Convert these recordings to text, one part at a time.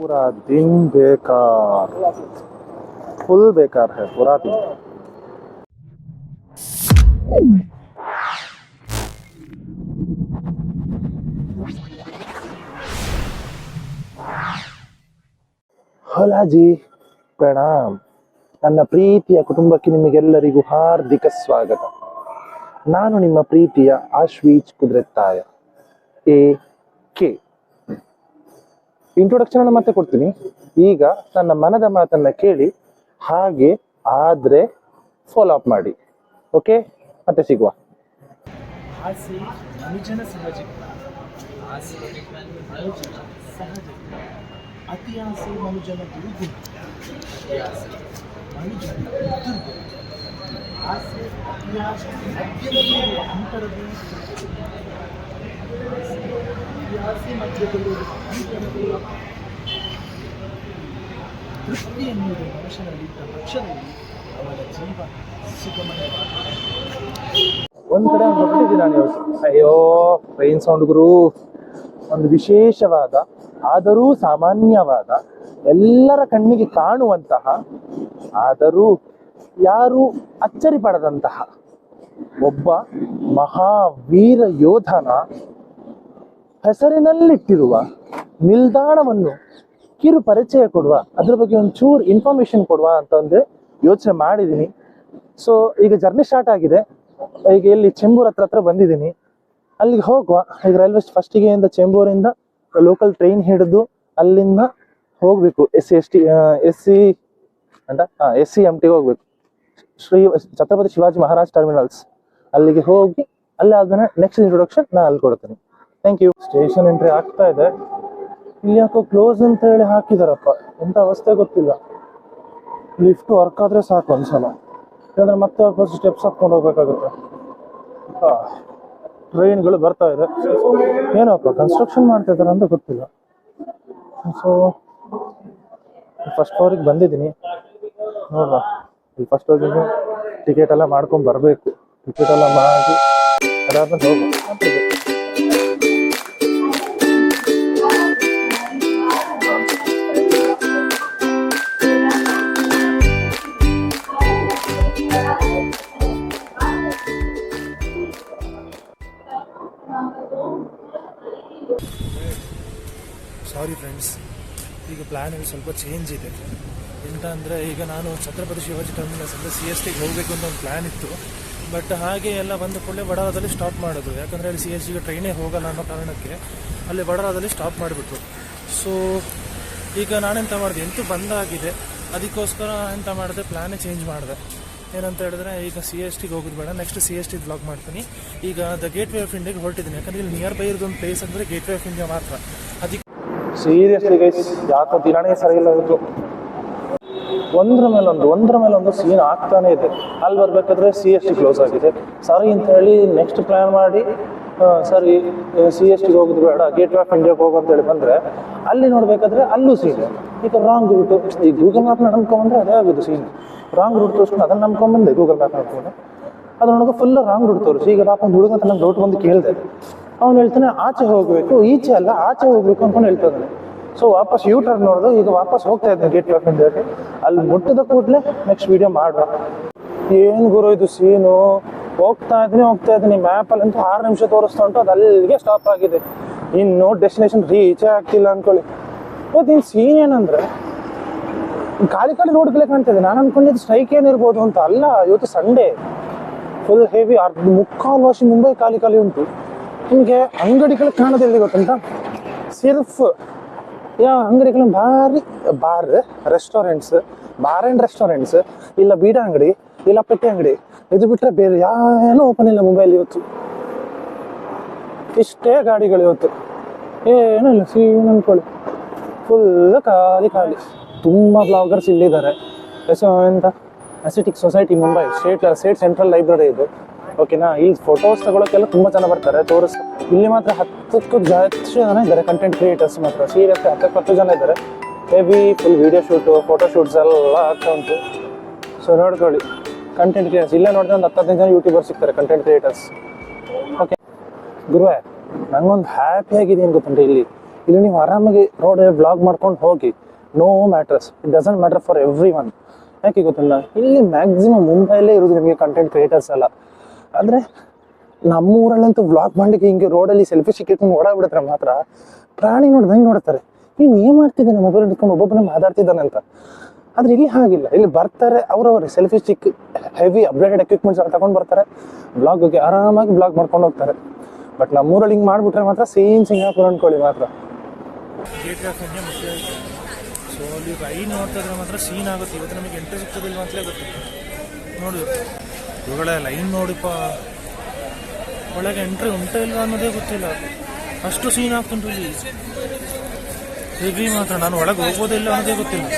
पूरा दिन बेकार, फुल बेकार है पूरा दिन। Hello G, Pranam. ನನ್ನ ಪ್ರೀತಿಯ ಕುಟುಂಬಕ್ಕೆ ನಿಮಗೆಲ್ಲರಿಗೂ ಹಾರ್ದಿಕ ಸ್ವಾಗತ. ನಾನು ನಿಮ್ಮ ಪ್ರೀತಿಯ ಆಶ್ವೀಜ್ ಕುದುರೆತ್ತಾಯ AK. ಇಂಟ್ರೊಡಕ್ಷನ್ ಅನ್ನು ಮತ್ತೆ ಕೊಡ್ತೀನಿ. ಈಗ ನನ್ನ ಮನದ ಮಾತನ್ನ ಕೇಳಿ, ಹಾಗೆ ಆದ್ರೆ ಫಾಲೋ ಅಪ್ ಮಾಡಿ. ಓಕೆ, ಮತ್ತೆ ಸಿಗುವ. ಆಸೆ ಮನುಜನ ಸಹಜ, ಆಸೆ ಮನುಜನ ಸಹಜ, ಅತಿ ಆಸೆ ಮನುಜನ ದುರ್ಗುಣ, ಅತಿ ಆಸೆ ಮನುಜನ ದುರ್ಗುಣ, ಆಸೆ ಅತಿ ಆಸೆ ಮಧ್ಯದಲ್ಲಿರುವ ಅಂತರವೇ ಆಸೆ ಮಧ್ಯದಲ್ಲಿರುವ ಅಂತರವೇ ತೃಪ್ತಿ ಎನ್ನುವುದು ಮನುಷ್ಯನಲ್ಲಿದ್ದ ಪಕ್ಷದಲ್ಲಿ ಅವನ ಜೀವ ಸುಗಮಯವಾಗಿದೆ. ಒಂದ್ ಕಡೆ ಹೊರಟಿದ್ದೀನಿ ನಾನು ಇವತ್ತು. ಅಯ್ಯೋ, ಟ್ರೈನ್ ಸೌಂಡ್ ಗುರು. ಒಂದು ವಿಶೇಷವಾದ ಆದರೂ ಸಾಮಾನ್ಯವಾದ, ಎಲ್ಲರ ಕಣ್ಣಿಗೆ ಕಾಣುವಂತಹ, ಆದರೂ ಯಾರು ಅಚ್ಚರಿ ಪಡದಂತಹ ಒಬ್ಬ ಮಹಾವೀರ ಯೋಧನ ಹೆಸರಿನಲ್ಲಿಟ್ಟಿರುವ ನಿಲ್ದಾಣವನ್ನು ಕಿರು ಪರಿಚಯ ಕೊಡುವ, ಅದ್ರ ಬಗ್ಗೆ ಒಂಚೂರು ಇನ್ಫಾರ್ಮೇಶನ್ ಕೊಡುವ ಅಂತ ಅಂದ್ರೆ ಯೋಚನೆ ಮಾಡಿದ್ದೀನಿ. ಸೊ ಈಗ ಜರ್ನಿ ಸ್ಟಾರ್ಟ್ ಆಗಿದೆ. ಈಗ ಎಲ್ಲಿ ಚೆಂಬೂರ್ ಹತ್ರ ಬಂದಿದ್ದೀನಿ. ಅಲ್ಲಿಗೆ ಹೋಗುವ. ಈಗ ರೈಲ್ವೆ ಫಸ್ಟಿಗೆ ಇಂದ ಚೆಂಬೂರಿಂದ ಲೋಕಲ್ ಟ್ರೈನ್ ಹಿಡಿದು ಅಲ್ಲಿಂದ ಹೋಗ್ಬೇಕು SCMT ಹೋಗ್ಬೇಕು, ಛತ್ರಪತಿ ಶಿವಾಜಿ ಮಹಾರಾಜ್ ಟರ್ಮಿನಲ್ಸ್. ಅಲ್ಲಿಗೆ ಹೋಗಿ ಅಲ್ಲಿ ಆದ್ಮೇಲೆ ನೆಕ್ಸ್ಟ್ ಇಂಟ್ರೊಡಕ್ಷನ್ ನಾ ಅಲ್ಲಿ ಕೊಡ್ತೀನಿ. Thank you. ಸ್ಟೇಷನ್ ಎಂಟ್ರಿ ಆಗ್ತಾ ಇದೆ. ಇಲ್ಲಿ ಯಾಕೋ ಕ್ಲೋಸ್ ಅಂತ ಹೇಳಿ ಹಾಕಿದಾರಪ್ಪ, ಎಂತ ಅವಸ್ಥೆ ಗೊತ್ತಿಲ್ಲ. ಲಿಫ್ಟ್ ವರ್ಕ್ ಆದ್ರೆ ಸಾಕು ಒಂದ್ಸಲ, ಇಲ್ಲಾಂದ್ರೆ ಮತ್ತೆ ವಾಪಸ್ ಸ್ಟೆಪ್ಸ್ ಹತ್ಕೊಂಡು ಹೋಗ್ಬೇಕಾಗುತ್ತೆ. ಟ್ರೈನ್ಗಳು ಬರ್ತಾ ಇದೆ. ಏನಪ್ಪ ಕನ್ಸ್ಟ್ರಕ್ಷನ್ ಮಾಡ್ತಾ ಇದಾರೆ ಅಂತ ಗೊತ್ತಿಲ್ಲ. ಸೊ ಫಸ್ಟ್ ಫ್ಲೋರಿಗೆ ಬಂದಿದ್ದೀನಿ. ನೋಡ್ರ, ಈ ಫಸ್ಟ್ ಫ್ಲೋರಿಗೆ ಟಿಕೆಟ್ ಎಲ್ಲ ಮಾಡ್ಕೊಂಡು ಬರಬೇಕು. ಟಿಕೆಟ್ ಎಲ್ಲ ಮಾಡಿ ಅದಾದ್ಮೇಲೆ ಹೋಗ್ಬೇಕು. ಸಾರಿ ಫ್ರೆಂಡ್ಸ್, ಈಗ ಪ್ಲ್ಯಾನ್ ಸ್ವಲ್ಪ ಚೇಂಜ್ ಇದೆ. ಎಂತ ಅಂದರೆ, ಈಗ ನಾನು ಛತ್ರಪತಿ ಶಿವಾಜಿ ಟರ್ಮಿನಲ್ಸ್ ಅಂದರೆ CSTಗೆ ಹೋಗಬೇಕು ಅಂತ ಒಂದು ಪ್ಲ್ಯಾನ್ ಇತ್ತು. ಬಟ್ ಹಾಗೆ ಎಲ್ಲ ಬಂದ ಕೂಡಲೇ ವಡಾಲದಲ್ಲಿ ಸ್ಟಾಪ್ ಮಾಡೋದು. ಯಾಕಂದರೆ ಅಲ್ಲಿ CSTಗೆ ಟ್ರೈನೇ ಹೋಗಲ್ಲ ಅನ್ನೋ ಕಾರಣಕ್ಕೆ ಅಲ್ಲಿ ವಡಾಲದಲ್ಲಿ ಸ್ಟಾಪ್ ಮಾಡಿಬಿಟ್ರು. ಸೊ ಈಗ ನಾನೆಂತ ಮಾಡಿದೆ, ಎಂತೂ ಬಂದಾಗಿದೆ, ಅದಕ್ಕೋಸ್ಕರ ಎಂತ ಮಾಡಿದೆ, ಪ್ಲ್ಯಾನೇ ಚೇಂಜ್ ಮಾಡಿದೆ. ಏನಂತ ಹೇಳಿದ್ರೆ, ಈಗ CSTಗೆ ಹೋಗೋದು ಬೇಡ, ನೆಕ್ಸ್ಟ್ CST ಬ್ಲಾಗ್ ಮಾಡ್ತೀನಿ. ಈಗ ದ ಗೇಟ್ವೇ ಆಫ್ ಇಂಡಿಯಾಗೆ ಹೊರಟಿದ್ದೀನಿ. ಯಾಕಂದರೆ ಇಲ್ಲಿ ನಿಯರ್ ಬೈ ಇರೋದೊಂದು ಪ್ಲೇಸ್ ಅಂದರೆ ಗೇಟ್ವೇ ಆಫ್ ಇಂಡಿಯಾ ಮಾತ್ರ. ಅದಕ್ಕೆ ಸೀರಿಯಸ್ಲಿ ಗೈಸ್, ಯಾಕೋ ದಿನಾನೇ ಸರಿ ಇಲ್ಲ ಇವತ್ತು. ಒಂದ್ರ ಮೇಲೊಂದು ಸೀನ್ ಆಗ್ತಾನೆ ಇದೆ. ಅಲ್ಲಿ ಬರ್ಬೇಕಾದ್ರೆ CST ಕ್ಲೋಸ್ ಆಗಿದೆ. ಸರಿ ಅಂತ ಹೇಳಿ ನೆಕ್ಸ್ಟ್ ಪ್ಲಾನ್ ಮಾಡಿ, ಸರಿ CSTಗೆ ಹೋಗೋದು ಬೇಡ, ಗೇಟ್ವೇ ಆಫ್ ಇಂಡಿಯಾಗೆ ಹೋಗು ಅಂತ ಹೇಳಿ ಬಂದ್ರೆ, ಅಲ್ಲಿ ನೋಡ್ಬೇಕಾದ್ರೆ ಅಲ್ಲೂ ಸೀನ್. ಈಗ ರಾಂಗ್ ರೂಟ್, ಈ ಗೂಗಲ್ ಮ್ಯಾಪ್ನ ನಂಬ್ಕೊಂಡ್ರೆ ಅದೇ ಆಗೋದು ಸೀನ್. ರಾಂಗ್ ರೂಟ್ ತೋರಿಸ್ಕೊಂಡು ಅದನ್ನ ನಂಬ್ಕೊಂಡ್ಬಂದೆ ಗೂಗಲ್ ಮ್ಯಾಪ್ ನೋಡ್ಕೊಂಡು. ಅದು ನನಗೆ ಫುಲ್ ರಾಂಗ್ ರೂಟ್ ತೋರಿಸಿ. ಈಗ ಪಾಪ ಒಂದು ಹುಡುಗ ಅಂತ ನಂಗೆ ಡೌಟ್ ಬಂದು ಕೇಳಿದೆ. ಅವ್ನು ಹೇಳ್ತಾನೆ ಆಚೆ ಹೋಗಬೇಕು, ಈಚೆ ಅಲ್ಲ ಆಚೆ ಹೋಗ್ಬೇಕು ಅನ್ಕೊಂಡು ಹೇಳ್ತಾನೆ. ಸೊ ವಾಪಸ್ ಟರ್ನ್ ನೋಡಿದು ಈಗ ವಾಪಸ್ ಹೋಗ್ತಾ ಇದ್ದೀನಿ ಗೇಟ್ವೇ ಆಫ್ ಇಂಡಿಯಾಗೆ. ಅಲ್ಲಿ ಮುಟ್ಟಿದ ಕೂಡಲೇ ನೆಕ್ಸ್ಟ್ ವಿಡಿಯೋ ಮಾಡುವ. ಏನು ಗುರು ಇದು ಸೀನು. ಹೋಗ್ತಾ ಇದ್ದೀನಿ ಮ್ಯಾಪಲ್ಲಿ ಅಂತೂ 6 ನಿಮಿಷ ತೋರಿಸ್ತಾ ಉಂಟು, ಅದು ಅಲ್ಲಿಗೆ ಸ್ಟಾಪ್ ಆಗಿದೆ. ಇನ್ನು ಡೆಸ್ಟಿನೇಷನ್ ರೀಚೇ ಆಗ್ತಿಲ್ಲ ಅನ್ಕೊಳ್ಳಿ. ಇವತ್ತು ಇನ್ನು ಸೀನ್ ಏನಂದ್ರೆ, ಖಾಲಿ ರೋಡ್ಗಳೇ ಕಾಣ್ತಿದೆ. ನಾನು ಅನ್ಕೊಂಡಿದ್ದು ಸ್ಟ್ರೈಕ್ ಏನಿರ್ಬೋದು ಅಂತ. ಅಲ್ಲ, ಇವತ್ತು ಸಂಡೇ, ಫುಲ್ ಹೆವಿ. ಮುಕ್ಕಾಲು ವರ್ಷ ಮುಂಬೈ ಖಾಲಿ ಉಂಟು. ನಿಮಗೆ ಅಂಗಡಿಗಳು ಕಾಣೋದಿಲ್ಲ ಗೊತ್ತಂತ. ಸಿರ್ಫ್ ಯಾವ ಅಂಗಡಿಗಳು ಭಾರಿ bar restaurants, bar and restaurants, ಇಲ್ಲ ಬೀಡ ಅಂಗಡಿ, ಇಲ್ಲ ಪೆಟ್ಟಿ ಅಂಗಡಿ, ಇದು ಬಿಟ್ಟರೆ ಬೇರೆ ಏನೂ ಓಪನ್ ಇಲ್ಲ ಮೊಬೈಲ್ ಇವತ್ತು. ಇಷ್ಟೇ ಗಾಡಿಗಳು ಇವತ್ತು, ಏನೂ ಇಲ್ಲ. ಸೀನ್ ಅನ್ಕೊಳ್ಳಿ, ಫುಲ್ ಖಾಲಿ. ತುಂಬ ಬ್ಲಾಗರ್ಸ್ ಇಲ್ಲಿದ್ದಾರೆ. ಎಂತ acetic society Mumbai, state central library ಇದು. ಓಕೆನಾ. ಇಲ್ಲಿ ಫೋಟೋಸ್ ತಗೊಳಕ್ಕೆಲ್ಲ ತುಂಬ ಜನ ಬರ್ತಾರೆ. ಇಲ್ಲಿ ಮಾತ್ರ 10ಕ್ಕೂ ಜಾಸ್ತಿ ಜನ ಇದ್ದಾರೆ ಕಂಟೆಂಟ್ ಕ್ರಿಯೇಟರ್ಸ್ ಮಾತ್ರ. ಸೀರಿಯಸ್ 10-20 ಜನ ಇದ್ದಾರೆ. Heavy full video shoot, photo shoots ಎಲ್ಲ ಆಗ್ತಾ ಉಂಟು. ಸೊ ನೋಡ್ಕೊಳ್ಳಿ, ಕಂಟೆಂಟ್ ಕ್ರಿಯೇಟರ್ಸ್ ಇಲ್ಲೇ ನೋಡಿದ್ರೆ ಒಂದು 10-15 ಜನ ಯೂಟ್ಯೂಬರ್ಸ್ ಸಿಗ್ತಾರೆ, ಕಂಟೆಂಟ್ ಕ್ರಿಯೇಟರ್ಸ್. ಓಕೆ ಗುರುವೇ, ನಂಗೊಂದು ಹ್ಯಾಪಿ ಆಗಿದ್ದೀನಿ ಗೊತ್ತಂದ್ರೆ, ಇಲ್ಲಿ ಇಲ್ಲಿ ನೀವು ಆರಾಮಾಗಿ ರೋಡ್ ಬ್ಲಾಗ್ ಮಾಡ್ಕೊಂಡು ಹೋಗಿ, no matters, it doesn't matter for every one. ಯಾಕೆ ಗೊತ್ತಿಲ್ಲ, ಇಲ್ಲಿ ಮ್ಯಾಕ್ಸಿಮಮ್ ಮುಂಬೈಲೇ ಇರೋದು ನಿಮಗೆ ಕಂಟೆಂಟ್ ಕ್ರಿಯೇಟರ್ಸ್ ಎಲ್ಲ. ಅಂದರೆ ನಮ್ಮೂರಲ್ಲಂತೂ ವ್ಲಾಗ್ ಮಾಡಲಿಕ್ಕೆ ಹಿಂಗೆ ರೋಡಲ್ಲಿ ಸೆಲ್ಫಿ ಸಿಕ್ಕಿಟ್ಕೊಂಡು ಓಡಾಡ್ಬಿಡ್ತಾರೆ ಮಾತ್ರ ಪ್ರಾಣಿ ನೋಡ್ದಂಗೆ ನೋಡ್ತಾರೆ. ನೀವು ಏನು ಮಾಡ್ತಿದ್ದಾನೆ ಮೊಬೈಲ್ ಹಿಡ್ಕೊಂಡು ಒಬ್ಬೊಬ್ಬನೇ ಮಾತಾಡ್ತಿದ್ದಾನೆ ಅಂತ. ಆದರೆ ಇಲ್ಲಿ ಹಾಗಿಲ್ಲ, ಇಲ್ಲಿ ಬರ್ತಾರೆ ಅವ್ರವ್ರೆ selfie stick heavy updated equipments ಎಲ್ಲ ತಗೊಂಡು ಬರ್ತಾರೆ, ಬ್ಲಾಗ್ಗೆ ಆರಾಮಾಗಿ ಬ್ಲಾಗ್ ಮಾಡ್ಕೊಂಡು ಹೋಗ್ತಾರೆ. ಬಟ್ ನಮ್ಮೂರಲ್ಲಿ ಹಿಂಗೆ ಮಾಡಿಬಿಟ್ರೆ ಮಾತ್ರ ಸೇಮ್ ಸಿಂಗಾಪುರ ಅಂದ್ಕೊಳ್ಳಿ ಮಾತ್ರ. ಗೇಟ್ ಆಫ್ ಇಂಡಿಯಾ ಮುಖ್ಯ ಆಯಿತು. ಸೊ ಅಲ್ಲಿ ರೈನ್ ನೋಡ್ತಾ ಇದ್ರೆ ಮಾತ್ರ ಸೀನ್ ಆಗುತ್ತೆ. ಇವತ್ತು ನಮಗೆ ಎಂಟ್ರಿ ಸಿಗ್ತದಿಲ್ಲ ಅಂತಲೇ ಗೊತ್ತಿಲ್ಲ. ನೋಡಿ ಇವುಗಳ ಲೈನ್ ನೋಡಿಪ್ಪ, ಒಳಗೆ ಎಂಟ್ರಿ ಉಂಟಾ ಇಲ್ವಾ ಅನ್ನೋದೇ ಗೊತ್ತಿಲ್ಲ, ಅಷ್ಟು ಸೀನ್ ಆಗ್ತುಂಟು ಇಲ್ಲಿ. ಹೆವಿ ಮಾತ್ರ, ನಾನು ಒಳಗೆ ಹೋಗೋದಿಲ್ಲ ಅನ್ನೋದೇ ಗೊತ್ತಿಲ್ಲ.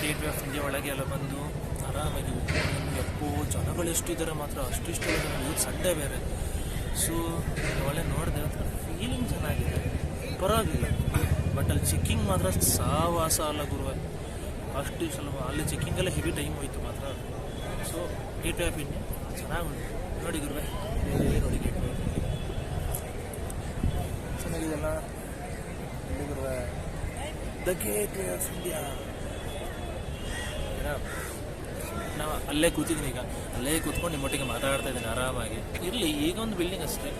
ಗೇಟ್ ಆಫ್ ಇಂಡಿಯಾ ಒಳಗೆ ಎಲ್ಲ ಬಂದು ಆರಾಮಾಗಿ ಎಪ್ಪೋ ಜನಗಳು ಎಷ್ಟಿದ್ದಾರೆ ಮಾತ್ರ, ಅಷ್ಟಿಷ್ಟು ಇವತ್ತು ಸಂಡೇ ಬೇರೆ. ಸೊ ಒಳ್ಳೆ ನೋಡಿದೆ, ಫೀಲಿಂಗ್ ಚೆನ್ನಾಗಿದೆ, ಪರವಾಗಿಲ್ಲ. ಬಟ್ ಅಲ್ಲಿ ಚೆಕ್ಕಿಂಗ್ ಮಾತ್ರ ಸಾವಾಸ ಅಲ್ಲ ಗುರುವೆ, ಅಷ್ಟು ಸ್ವಲ್ಪ ಅಲ್ಲಿ ಚೆಕ್ಕಿಂಗೆಲ್ಲ ಹೆವಿ ಟೈಮ್ ಹೋಯ್ತು ಮಾತ್ರ. ಸೊ ಗೇಟ್ ಆಫ್ ಇಂಡಿಯಾ ಚೆನ್ನಾಗುಂಟು ನೋಡಿ ಗುರುವೆ, ನೋಡಿ ಗೇಟ್ ಆಫ್ ಇಂಡಿಯಾ ಚೆನ್ನಾಗಿದೆಲ್ಲ. ಇಲ್ಲಿ ಗುರುವೆ ದ ಗೇಟ್ ಆಫ್ ಇಂಡಿಯಾ. ನಾವು ಅಲ್ಲೇ ಕೂತಿದ್ದೀನಿ, ಈಗ ಅಲ್ಲೇ ಕೂತ್ಕೊಂಡು ನಿಮ್ಮೊಟ್ಟಿಗೆ ಮಾತಾಡ್ತಾ ಇದ್ದೀನಿ ಆರಾಮಾಗಿ. ಇರಲಿ, ಈಗ ಒಂದು ಬಿಲ್ಡಿಂಗ್ ಅಷ್ಟೇ,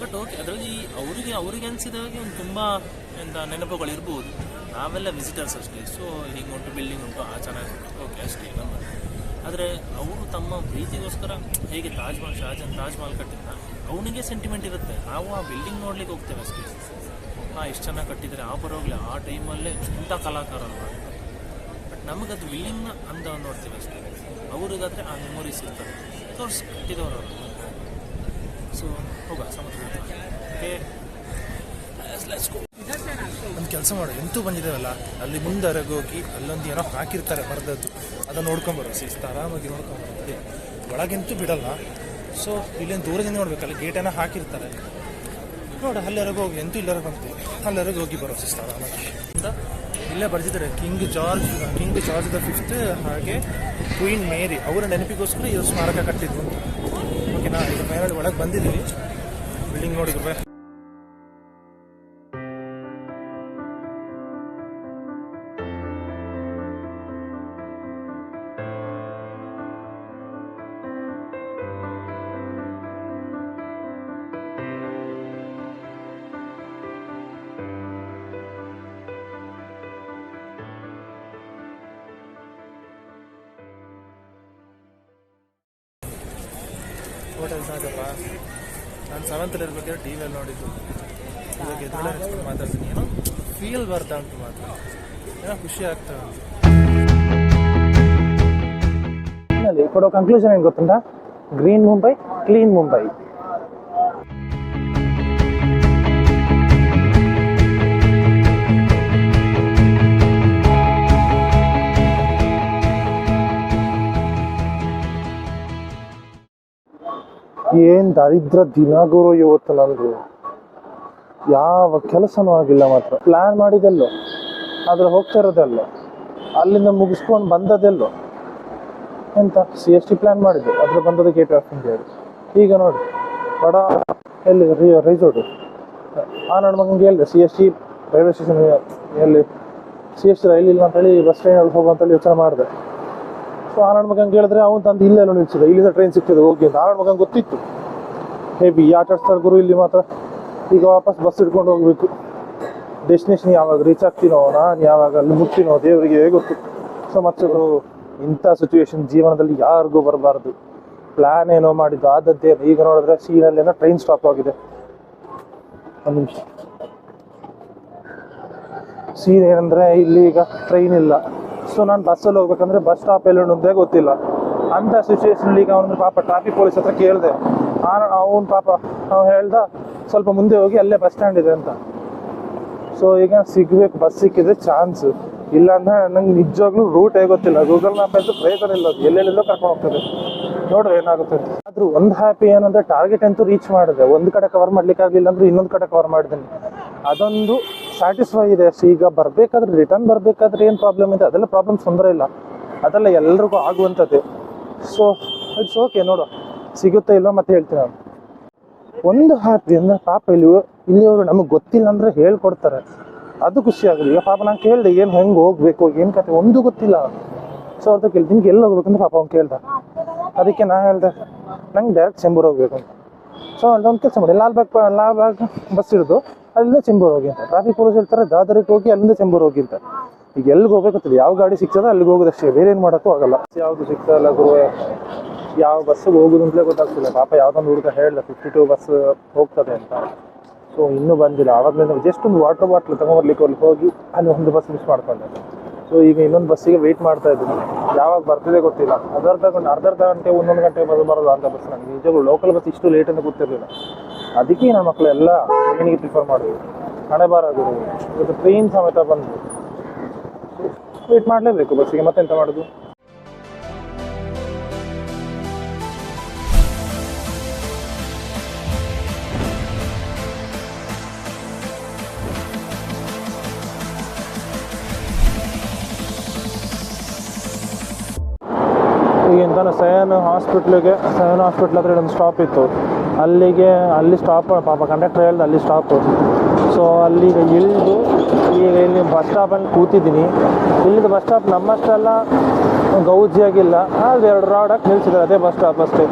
ಬಟ್ ಓಕೆ. ಅದರಲ್ಲಿ ಅವರಿಗೆ ಅನಿಸಿದಾಗೆ ಒಂದು ತುಂಬ ಎಂಥ ನೆನಪುಗಳು ಇರ್ಬೋದು. ನಾವೆಲ್ಲ ವಿಸಿಟರ್ಸ್ ಅಷ್ಟೇ. ಸೊ ಹೀಗೆ ಉಂಟು, ಬಿಲ್ಡಿಂಗ್ ಉಂಟು, ಚೆನ್ನಾಗುಂಟು, ಓಕೆ ಅಷ್ಟೇ ನಮ್ಮ. ಆದರೆ ಅವರು ತಮ್ಮ ಪ್ರೀತಿಗೋಸ್ಕರ ಹೇಗೆ ಶಾಜಹಾನ್ ತಾಜ್ ಮಹಲ್ ಕಟ್ಟಿದ್ದ, ಅವನಿಗೆ ಸೆಂಟಿಮೆಂಟ್ ಇರುತ್ತೆ. ನಾವು ಆ ಬಿಲ್ಡಿಂಗ್ ನೋಡ್ಲಿಕ್ಕೆ ಹೋಗ್ತೇವೆ ಅಷ್ಟೇ. ಎಷ್ಟು ಚೆನ್ನಾಗಿ ಕಟ್ಟಿದ್ದಾರೆ, ಆ ಪರವಾಗಲಿ ಆ ಟೈಮಲ್ಲೇ ಇಂಥ ಕಲಾಕಾರ ಅಲ್ವಾ. ಬಟ್ ನಮಗದು ಬಿಲ್ಡಿಂಗ್ನ ಅಂದ ನೋಡ್ತೀವಿ ಅಷ್ಟೇ. ಅವ್ರಿಗಾದರೆ ಆ ಮೆಮೊರೀಸ್ ಇರ್ತದೆ, ತೋರಿಸಿ ಕಟ್ಟಿದವರು ಅವರು. ಸೊ ಹೋಗ ಸಮುದ್ರ ಓಕೆ, ಒಂದು ಕೆಲಸ ಮಾಡು, ಎಂತೂ ಬಂದಿದ್ದೇವಲ್ಲ ಅಲ್ಲಿ ಮುಂದೆರೆಗೆ ಹೋಗಿ ಅಲ್ಲೊಂದು ಏನೋ ಹಾಕಿರ್ತಾರೆ ಬರೆದದ್ದು, ಅದನ್ನು ನೋಡ್ಕೊಂಬರೋ ಶಿಸ್ತು, ಆರಾಮಾಗಿ ನೋಡ್ಕೊಂಬರೋದು. ಒಳಗೆಂತೂ ಬಿಡಲ್ಲ. ಸೊ ಇಲ್ಲೇನು ದೂರದಿಂದ ನೋಡ್ಬೇಕಲ್ಲ, ಗೇಟನ್ನು ಹಾಕಿರ್ತಾರೆ ನೋಡು, ಅಲ್ಲೆರಗೆ ಹೋಗಿ ಎಂತೂ ಇಲ್ಲರೆಗೆ ಬಂತು, ಅಲ್ಲೆರಗೆ ಹೋಗಿ ಬರೋ ಶಿಸ್ತು ಆರಾಮಾಗಿ. ಇಲ್ಲೇ ಬರ್ತಿದ್ದಾರೆ ಕಿಂಗ್ ಜಾರ್ಜ್ ದ ಫಿಫ್ತ್, ಹಾಗೆ ಕ್ವೀನ್ ಮೇರಿ, ಅವರ ನೆನಪಿಗೋಸ್ಕರ ಇದು ಸ್ಮಾರಕ ಕಟ್ಟಿದ್ವು. ಓಕೆನಾ, ಈಗ ಫೈನಲ್ ಒಳಗೆ ಬಂದಿದ್ದೀವಿ, ಬಿಲ್ಡಿಂಗ್ ನೋಡಿದ್ರೆ. ಹೋಟೆಲ್ ಸಾಕಪ್ಪ, ನಾನು 7th ಇರ್ಬೇಕಾದ್ರೆ ಟಿ ವಿಯಲ್ಲಿ ನೋಡಿದ್ದು. ಇವಾಗ ಎದುರುಗಡೆ ನೆಚ್ಕೊಂಡು ಮಾತಾಡ್ತೀನಿ, ಏನೋ ಫೀಲ್ ಬರ್ತಾ ಉಂಟು ಮಾತ್ರ, ಏನೋ ಖುಷಿ ಆಗ್ತಾ ಉಂಟು. ಕೊಡೋ ಕನ್ಕ್ಲೂಷನ್ ಏನು ಗೊತ್ತುಂಟಾ, ಗ್ರೀನ್ ಮುಂಬೈ, ಕ್ಲೀನ್ ಮುಂಬೈ. ಏನು ದರಿದ್ರ ದಿನ ಗುರು ಇವತ್ತು. ನನಗೂ ಯಾವ ಕೆಲಸನೂ ಆಗಿಲ್ಲ ಮಾತ್ರ. ಪ್ಲ್ಯಾನ್ ಮಾಡಿದೆಲ್ಲೋ, ಆದರೆ ಹೋಗ್ತಾ ಇರೋದೆಲ್ಲೋ, ಅಲ್ಲಿಂದ ಮುಗಿಸ್ಕೊಂಡು ಬಂದದೆಲ್ಲೋ. ಎಂತ CST ಪ್ಲ್ಯಾನ್ ಮಾಡಿದ್ದು, ಅದ್ರ ಬಂದದ್ದು ಗೇಟ್ ಆಫ್ ಇಂಡಿಯಾ. ಈಗ ನೋಡಿ ಬಡ ಎಲ್ಲಿ ರಿಸೋರ್ಟು, ನನ್ನ ಮಗನಿಗೆ ಹೇಳಿದೆ CST ರೈಲ್ವೆ ಸ್ಟೇಷನ್ ಎಲ್ಲಿ CST ರೈಲ್ ಇಲ್ಲ ಅಂತೇಳಿ ಬಸ್ ಟ್ರೈನಲ್ಲಿ ಹೋಗುವಂತೇಳಿ ಯೋಚನೆ ಮಾಡಿದೆ. ಸೊ ನನ್ನ ಮಗಂಗೆ ಹೇಳಿದ್ರೆ ಅವ್ನು ತಂದು ಇಲ್ಲೆಲ್ಲ ನಿಲ್ಸಿದೆ, ಇಲ್ಲಿಂದ ಟ್ರೈನ್ ಸಿಗ್ತದೆ ಹೋಗಿ ಅಂತ. ನನ್ನ ಮಗಂಗೆ ಗೊತ್ತಿತ್ತು ಹೇವಿ ಆಟಾಡ್ಸ್ತಾರೆ ಗುರು ಇಲ್ಲಿ ಮಾತ್ರ. ಈಗ ವಾಪಸ್ ಬಸ್ ಹಿಡ್ಕೊಂಡು ಹೋಗ್ಬೇಕು, ಡೆಸ್ಟಿನೇಷನ್ ಯಾವಾಗ ರೀಚ್ ಆಗ್ತೀನೋ, ನಾನು ಯಾವಾಗ ಅಲ್ಲಿ ಮುಟ್ತೀನೋ ದೇವರಿಗೆ ಗೊತ್ತು. ಸೊ ಮತ್ತೆ ಇಂಥ ಸಿಚುವೇಶನ್ ಜೀವನದಲ್ಲಿ ಯಾರಿಗೂ ಬರಬಾರ್ದು. ಪ್ಲ್ಯಾನ್ ಏನೋ ಮಾಡಿದ್ದು ಆದದ್ದೇನು, ಈಗ ನೋಡಿದ್ರೆ ಸೀನಲ್ಲೇನೋ ಟ್ರೈನ್ ಸ್ಟಾಪ್ ಆಗಿದೆ. ಒಂದು ನಿಮಿಷ, ಸೀನ್ ಏನಂದರೆ ಇಲ್ಲಿ ಈಗ ಟ್ರೈನ್ ಇಲ್ಲ. ಸೊ ನಾನು ಬಸ್ಸಲ್ಲಿ ಹೋಗ್ಬೇಕಂದ್ರೆ ಬಸ್ ಸ್ಟಾಪ್ ಎಲ್ಲಿ ಒಂದೇ ಗೊತ್ತಿಲ್ಲ. ಅಂಥ ಸಿಚುವೇಶನಲ್ಲಿ ಈಗ ಅವನು ಪಾಪ ಟ್ರಾಫಿಕ್ ಪೊಲೀಸ್ ಹತ್ರ ಕೇಳಿದೆ. ಅವನು ಪಾಪ ಅವ್ನು ಹೇಳ್ದ ಸ್ವಲ್ಪ ಮುಂದೆ ಹೋಗಿ ಅಲ್ಲೇ ಬಸ್ ಸ್ಟ್ಯಾಂಡ್ ಇದೆ ಅಂತ. ಸೊ ಈಗ ಸಿಗ್ಬೇಕು, ಬಸ್ ಸಿಕ್ಕಿದ್ರೆ ಚಾನ್ಸ್, ಇಲ್ಲ ಅಂದ್ರೆ ನಂಗೆ ನಿಜವಾಗ್ಲೂ ರೂಟ್ ಗೊತ್ತಿಲ್ಲ. ಗೂಗಲ್ ಮ್ಯಾಪ್ ಅಂತೂ ಪ್ರಯತ್ನ ಇಲ್ಲ, ಅದು ಎಲ್ಲೆಲ್ಲೆಲ್ಲೋ ಕರ್ಕೊಂಡು ಹೋಗ್ತದೆ. ನೋಡ್ರಿ ಏನಾಗುತ್ತೆ ಅಂತ. ಆದ್ರೂ ಒಂದು ಹ್ಯಾಪಿ ಏನಂದ್ರೆ ಟಾರ್ಗೆಟ್ ಅಂತೂ ರೀಚ್ ಮಾಡಿದೆ. ಒಂದು ಕಡೆ ಕವರ್ ಮಾಡ್ಲಿಕ್ಕೆ ಆಗಲಿಲ್ಲ ಅಂದ್ರೆ ಇನ್ನೊಂದು ಕಡೆ ಕವರ್ ಮಾಡಿದ್ದೀನಿ, ಅದೊಂದು ಸ್ಯಾಟಿಸ್ಫೈ ಇದೆ ಅಷ್ಟೇ. ಈಗ ಬರಬೇಕಾದ್ರೆ ರಿಟರ್ನ್ ಬರಬೇಕಾದ್ರೆ ಏನು ಪ್ರಾಬ್ಲಮ್ ಇದೆ ಅದೆಲ್ಲ ಪ್ರಾಬ್ಲಮ್ಸ್ ತೊಂದರೆ ಇಲ್ಲ, ಅದೆಲ್ಲ ಎಲ್ರಿಗೂ ಆಗುವಂಥದ್ದು. ಸೊ ಇಟ್ಸ್ ಓಕೆ, ನೋಡು ಸಿಗುತ್ತೋ ಇಲ್ಲೋ ಮತ್ತೆ ಹೇಳ್ತೀನಿ ನಾನು. ಒಂದು ಹ್ಯಾಪಿ ಅಂದರೆ ಪಾಪ ಇಲ್ಲಿಯವರು ನಮಗೆ ಗೊತ್ತಿಲ್ಲ ಅಂದರೆ ಹೇಳ್ಕೊಡ್ತಾರೆ, ಅದು ಖುಷಿ ಆಗೋದು. ಈಗ ಪಾಪ ನಾನು ಕೇಳಿದೆ ಏನು ಹೆಂಗೆ ಹೋಗ್ಬೇಕು ಏನು ಕತೆ ಒಂದು ಗೊತ್ತಿಲ್ಲ. ಸೊ ಅವ್ರದ್ದು ಕೇಳಿ ನಿಮ್ಗೆ ಎಲ್ಲಿ ಹೋಗ್ಬೇಕಂದ್ರೆ ಪಾಪ ಅವ್ನು ಕೇಳ್ದೆ, ಅದಕ್ಕೆ ನಾನು ಹೇಳಿದೆ ನಂಗೆ ಡೈರೆಕ್ಟ್ ಚೆಂಬೂರು ಹೋಗ್ಬೇಕು ಅಂತ. ಸೊ ಅಲ್ಲೊಂದು ಕೆಲಸ ಮಾಡಿ, ಲಾಲ್ಬಾಗ್ ಬಸ್ ಹಿಡಿದು ಅಲ್ಲಿಂದ ಚೆಂಬೂರು ಹೋಗಿ ಅಂತ. ಟ್ರಾಫಿಕ್ ಪೊಲೀಸ್ ಹೇಳ್ತಾರೆ ದಾದರಿಗೆ ಹೋಗಿ ಅಲ್ಲಿಂದ ಚೆಂಬೂರು ಹೋಗಿ ಅಂತ. ಈಗ ಎಲ್ಲಿಗೆ ಹೋಗ್ಬೇಕಂತದೆ, ಯಾವ ಗಾಡಿ ಸಿಗ್ತದೆ ಅಲ್ಲಿಗೆ ಹೋಗೋದಷ್ಟೇ, ಬೇರೆ ಏನು ಮಾಡೋಕ್ಕೂ ಆಗಲ್ಲ. ಯಾವುದು ಸಿಗ್ತದಲ್ಲ ಗುರು, ಯಾವ ಬಸ್ಸಿಗೆ ಹೋಗೋದು ಅಂತಲೇ ಗೊತ್ತಾಗ್ತಿಲ್ಲ. ಪಾಪ ಯಾವುದೊಂದು ಹುಡುಗ ಹೇಳಿದೆ 52 ಬಸ್ ಹೋಗ್ತದೆ ಅಂತ. ಸೊ ಇನ್ನೂ ಬಂದಿಲ್ಲ. ಆವಾಗಲೇ ಜಸ್ಟ್ ಒಂದು ವಾಟರ್ ಬಾಟ್ಲ್ ತೊಗೊಂಬರ್ಲಿಕ್ಕೆ ಅಲ್ಲಿ ಹೋಗಿ ಅಲ್ಲಿ ಒಂದು ಬಸ್ ಮಿಸ್ ಮಾಡ್ಕೊಂಡೆ. ಸೊ ಈಗ ಇನ್ನೊಂದು ಬಸ್ಸಿಗೆ ವೆಯ್ಟ್ ಮಾಡ್ತಾ ಇದ್ದೀನಿ, ಯಾವಾಗ ಬರ್ತಿದೆ ಗೊತ್ತಿಲ್ಲ. ಅರ್ಧ ಗಂಟೆ 1 ಗಂಟೆ ಬರೋದು ಅಂತ ಬಸ್. ನನಗೆ ನಿಜವಾಗ್ಲೂ ಲೋಕಲ್ ಬಸ್ ಇಷ್ಟು ಲೇಟ್ ಅಂತ ಗೊತ್ತಿರಲಿಲ್ಲ. ಅದಕ್ಕೆ ನಮ್ಮ ಮಕ್ಕಳೆಲ್ಲ ಟ್ರೈನಿಗೆ ಪ್ರಿಫರ್ ಮಾಡಿದ್ವಿ. ಹಣೆ ಬಾರದು ಇವತ್ತು ಟ್ರೈನ್ ಸಮೇತ ಬಂದು ವೆಯ್ಟ್ ಮಾಡಲೇಬೇಕು ಬಸ್ಸಿಗೆ, ಮತ್ತೆಂತ ಮಾಡೋದು. ಈಗಿಂತಾನು ಸಯನ್ ಹಾಸ್ಪಿಟ್ಲ್ ಹತ್ರ ಒಂದು ಸ್ಟಾಪ್ ಇತ್ತು. ಅಲ್ಲಿ ಸ್ಟಾಪ್ ಪಾಪ ಕಂಡಕ್ಟರ್ ಹೇಳ್ದೆ ಅಲ್ಲಿ ಸ್ಟಾಪು. ಸೊ ಅಲ್ಲಿಗ ಇಳಿದು ಈಗ ಇಲ್ಲಿ ಬಸ್ ಸ್ಟಾಪಲ್ಲಿ ಕೂತಿದ್ದೀನಿ. ಇಲ್ಲಿದ್ದು ಬಸ್ ಸ್ಟಾಪ್ ನಮ್ಮಷ್ಟೆಲ್ಲ ಗೌಜಿಯಾಗಿಲ್ಲ, ಅಲ್ಲಿ 2 ರಾಡ್ ಹಾಕಿ ನಿಲ್ಸಿದ್ದಾರೆ, ಅದೇ ಬಸ್ ಸ್ಟಾಪ್ ಅಷ್ಟೇ.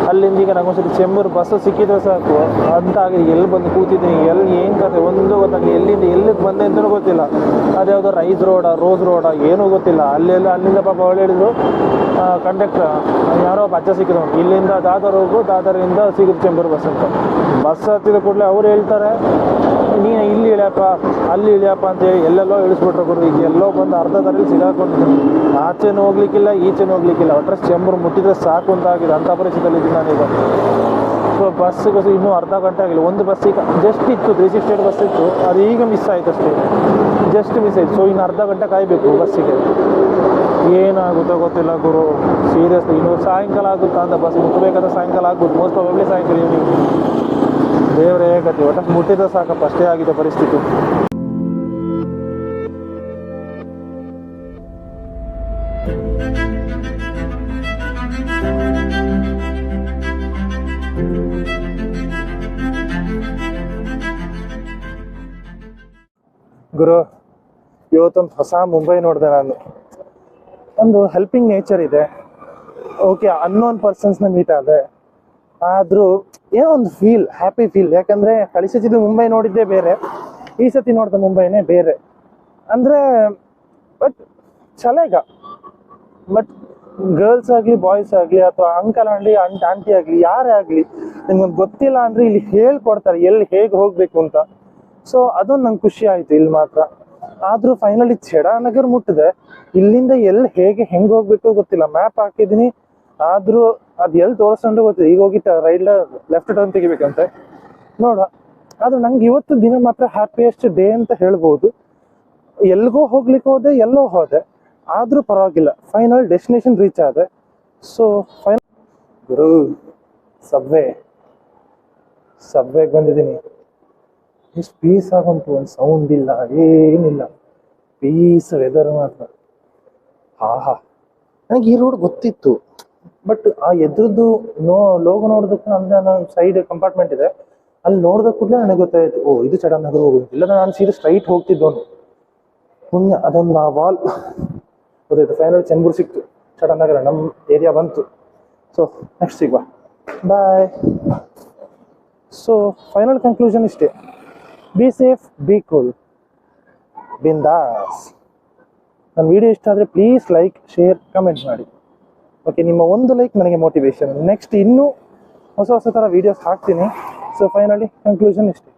ಅಲ್ಲಿಂದ ಈಗ ನಂಗೊಂದ್ಸತಿ ಚೆಂಬೂರು ಬಸ್ ಸಿಕ್ಕಿದ್ರೆ ಸಾಕು ಅಂತ ಆಗಿ ಎಲ್ಲಿ ಬಂದು ಕೂತಿದ್ದೀನಿ, ಎಲ್ಲಿ ಏನು ಕತೆ ಒಂದು ಗೊತ್ತಾಗಲಿ, ಎಲ್ಲಿಗೆ ಬಂದೆ ಅಂತಲೂ ಗೊತ್ತಿಲ್ಲ. ಅದ್ಯಾವುದೋ ರೋಸ್ ರೋಡಾ ಏನೂ ಗೊತ್ತಿಲ್ಲ. ಅಲ್ಲಿಂದ ಪಾಪ ಅವಳು ಹೇಳಿದ್ರು ಕಂಡಕ್ಟರ್, ಯಾರೋ ಒಬ್ಬ ಅಜ್ಜ ಸಿಕ್ಕಿದ್ರು, ಇಲ್ಲಿಂದ ದಾದರ್ ಹೋಗು, ದಾದರಿಂದ ಸಿಗುತ್ತೆ ಚೆಂಬೂರು ಬಸ್ ಅಂತ. ಬಸ್ ಹತ್ತಿದ ಕೂಡಲೇ ಅವ್ರು ಹೇಳ್ತಾರೆ ನೀನು ಇಲ್ಲಿ ಇಳಿಯಪ್ಪ ಅಲ್ಲಿ ಇಳಿಯಪ್ಪ ಅಂತೇಳಿ ಎಲ್ಲೆಲ್ಲೋ ಇಳಿಸ್ಬಿಟ್ರು ಗುರು. ಈಗ ಎಲ್ಲೋ ಬಂದು ಅರ್ಧ ದಾರಿಲಿ ಸಿಗಾಕೊಂಡಿದ್ದೀನಿ, ಆಚೆನೂ ಹೋಗ್ಲಿಕ್ಕಿಲ್ಲ ಈಚೆನೂ ಹೋಗ್ಲಿಕ್ಕಿಲ್ಲ. ಒಟ್ಟರೆ ಚೆಂಬೂರು ಮುಟ್ಟಿದ್ರೆ ಸಾಕು ಅಂತ ಆಗಿದೆ, ಅಂಥ ಪರಿಸ್ಥಿತಿಯಲ್ಲಿ ಇದ್ದೀನಿ ನಾನೀಗ. ಸೊ ಬಸ್ಸಿಗೋಸ್ಕರ ಇನ್ನೂ ಅರ್ಧ ಗಂಟೆ ಆಗಿಲ್ಲ. ಒಂದು ಬಸ್ಸಿಗೆ ಜಸ್ಟ್ ಇತ್ತು 368 ಬಸ್ ಇತ್ತು, ಅದು ಈಗ ಮಿಸ್ ಆಯಿತು ಅಷ್ಟೇ, ಜಸ್ಟ್ ಮಿಸ್ ಆಯಿತು. ಸೊ ಇನ್ನು ಅರ್ಧ ಗಂಟೆ ಕಾಯಬೇಕು ಬಸ್ಸಿಗೆ. ಏನಾಗುತ್ತೋ ಗೊತ್ತಿಲ್ಲ ಗುರು, ಸೀರಿಯಸ್ಲಿ. ಇನ್ನು ಸಾಯಂಕಾಲ ಆಗುತ್ತಾ ಅಂತ ಬಸ್ ಮುಟ್ಟಬೇಕಾದ್ರೆ ಸಾಯಂಕಾಲ ಆಗ್ಬೋದು, ಮೋಸ್ಟ್ ಪ್ರಾಬಬ್ಲಿ ಸಾಯಂಕಾಲ ಈವ್ನಿಂಗ್. ದೇವರೇ ಗತಿ, ಒಟ್ಟು ಮುಟ್ಟಿದ್ರೆ ಸಾಕಪ್ಪ, ಅಷ್ಟೇ ಆಗಿದೆ ಪರಿಸ್ಥಿತಿ. ಗುರು ಇವತ್ತೊಂದು ಹೊಸ ಮುಂಬೈ ನೋಡಿದೆ ನಾನು. ಒಂದು ಹೆಲ್ಪಿಂಗ್ ನೇಚರ್ ಇದೆ, ಓಕೆ ಅನ್ನೋನ್ ಪರ್ಸನ್ಸ್ನ ಮೀಟ್ ಆದೆ, ಆದರೂ ಏನೋ ಒಂದು ಹ್ಯಾಪಿ ಫೀಲ್. ಯಾಕಂದರೆ ಕಳಿಸಿದ್ದು ಮುಂಬೈ ನೋಡಿದ್ದೇ ಬೇರೆ, ಈ ಸತಿ ನೋಡಿದ ಮುಂಬೈನೇ ಬೇರೆ. ಅಂದರೆ ಬಟ್ ಚಲೇಗ, ಬಟ್ ಗರ್ಲ್ಸ್ ಆಗಲಿ ಬಾಯ್ಸ್ ಆಗಲಿ ಅಥವಾ ಅಂಕಲ್ ಆಗಲಿ ಆಂಟಿ ಆಗಲಿ ಯಾರೇ ಆಗಲಿ ನಿಮ್ಗೊಂದು ಗೊತ್ತಿಲ್ಲ ಅಂದರೆ ಇಲ್ಲಿ ಹೇಳ್ಕೊಡ್ತಾರೆ ಎಲ್ಲಿ ಹೇಗೆ ಹೋಗಬೇಕು ಅಂತ. ಸೊ ಅದೊಂದು ನಂಗೆ ಖುಷಿ ಆಯಿತು ಇಲ್ಲಿ ಮಾತ್ರ. ಆದರೂ ಫೈನಲಿ ಚಡಾನಗರ್ ಮುಟ್ಟಿದೆ, ಇಲ್ಲಿಂದ ಎಲ್ಲಿ ಹೆಂಗೆ ಹೋಗಬೇಕು ಗೊತ್ತಿಲ್ಲ. ಮ್ಯಾಪ್ ಹಾಕಿದ್ದೀನಿ, ಆದರೂ ಅದು ಎಲ್ಲಿ ತೋರಿಸ್ಕೊಂಡು ಗೊತ್ತಿಲ್ಲ. ಈಗ ಹೋಗಿ ಲೆಫ್ಟ್ ಟರ್ನ್ ತೆಗಿಬೇಕಂತೆ ನೋಡ. ಆದರೂ ನಂಗೆ ಇವತ್ತು ದಿನ ಮಾತ್ರ ಹ್ಯಾಪಿಯೆಸ್ಟ್ ಡೇ ಅಂತ ಹೇಳ್ಬೋದು. ಎಲ್ಲಿಗೋ ಹೋಗ್ಲಿಕ್ಕೆ ಹೋದೆ, ಎಲ್ಲೋ ಹೋದೆ, ಆದರೂ ಪರವಾಗಿಲ್ಲ, ಫೈನಲ್ ಡೆಸ್ಟಿನೇಷನ್ ರೀಚ್ ಆದೆ. ಸೊ ಫೈನಲ್ ಗುರು ಸಬ್ವೆಗೆ ಬಂದಿದ್ದೀನಿ. ಎಷ್ಟು ಪೀಸ್ ಆಗುಂಟು, ಒಂದು ಸೌಂಡ್ ಇಲ್ಲ ಏನಿಲ್ಲ, ಪೀಸ್ ವೆದರ್ ಮಾತ್ರ. ನನಗೆ ಈ ರೋಡ್ ಗೊತ್ತಿತ್ತು, ಬಟ್ ಆ ಎದ್ರದ್ದು ಲೋಗೋ ನೋಡೋದಕ್ಕೆ ಅಂದರೆ ನಾನು ಸೈಡ್ ಕಂಪಾರ್ಟ್ಮೆಂಟ್ ಇದೆ, ಅಲ್ಲಿ ನೋಡಿದ ಕೂಡಲೇ ನನಗೆ ಗೊತ್ತಾಯಿತು, ಓ ಇದು ಚಡಾನಗರ ಹೋಗೋದು. ಇಲ್ಲ ನಾನು ಸೀದಾ ಸ್ಟ್ರೈಟ್ ಹೋಗ್ತಿದ್ದವನು. ಪುಣ್ಯ ಅದೊಂದು ಆ ವಾಲ್ ಗೊತ್ತಾಯ್ತು. ಫೈನಲ್ ಚೆಂಬೂರು ಸಿಕ್ತು, ಚಡಾನಗರ ನಮ್ಮ ಏರಿಯಾ ಬಂತು. ಸೊ ನೆಕ್ಸ್ಟ್ ಸಿಗುವ, ಬಾಯ್. ಸೊ ಫೈನಲ್ ಕನ್ಕ್ಲೂಷನ್ ಇಷ್ಟೇ, ಬಿ ಸೇಫ್, ಬಿ ಕೂಲ್, ಬಿಂದಾಸ್. ನನ್ನ ವಿಡಿಯೋ ಇಷ್ಟ ಆದರೆ ಪ್ಲೀಸ್ ಲೈಕ್, ಶೇರ್, ಕಮೆಂಟ್ ಮಾಡಿ. ಓಕೆ, ನಿಮ್ಮ ಒಂದು ಲೈಕ್ ನನಗೆ ಮೋಟಿವೇಶನ್. ನೆಕ್ಸ್ಟ್ ಇನ್ನೂ ಹೊಸ ಥರ ವೀಡಿಯೋಸ್ ಹಾಕ್ತೀನಿ. ಸೊ ಫೈನಲಿ ಕನ್ಕ್ಲೂಷನ್ ಇಷ್ಟೇ.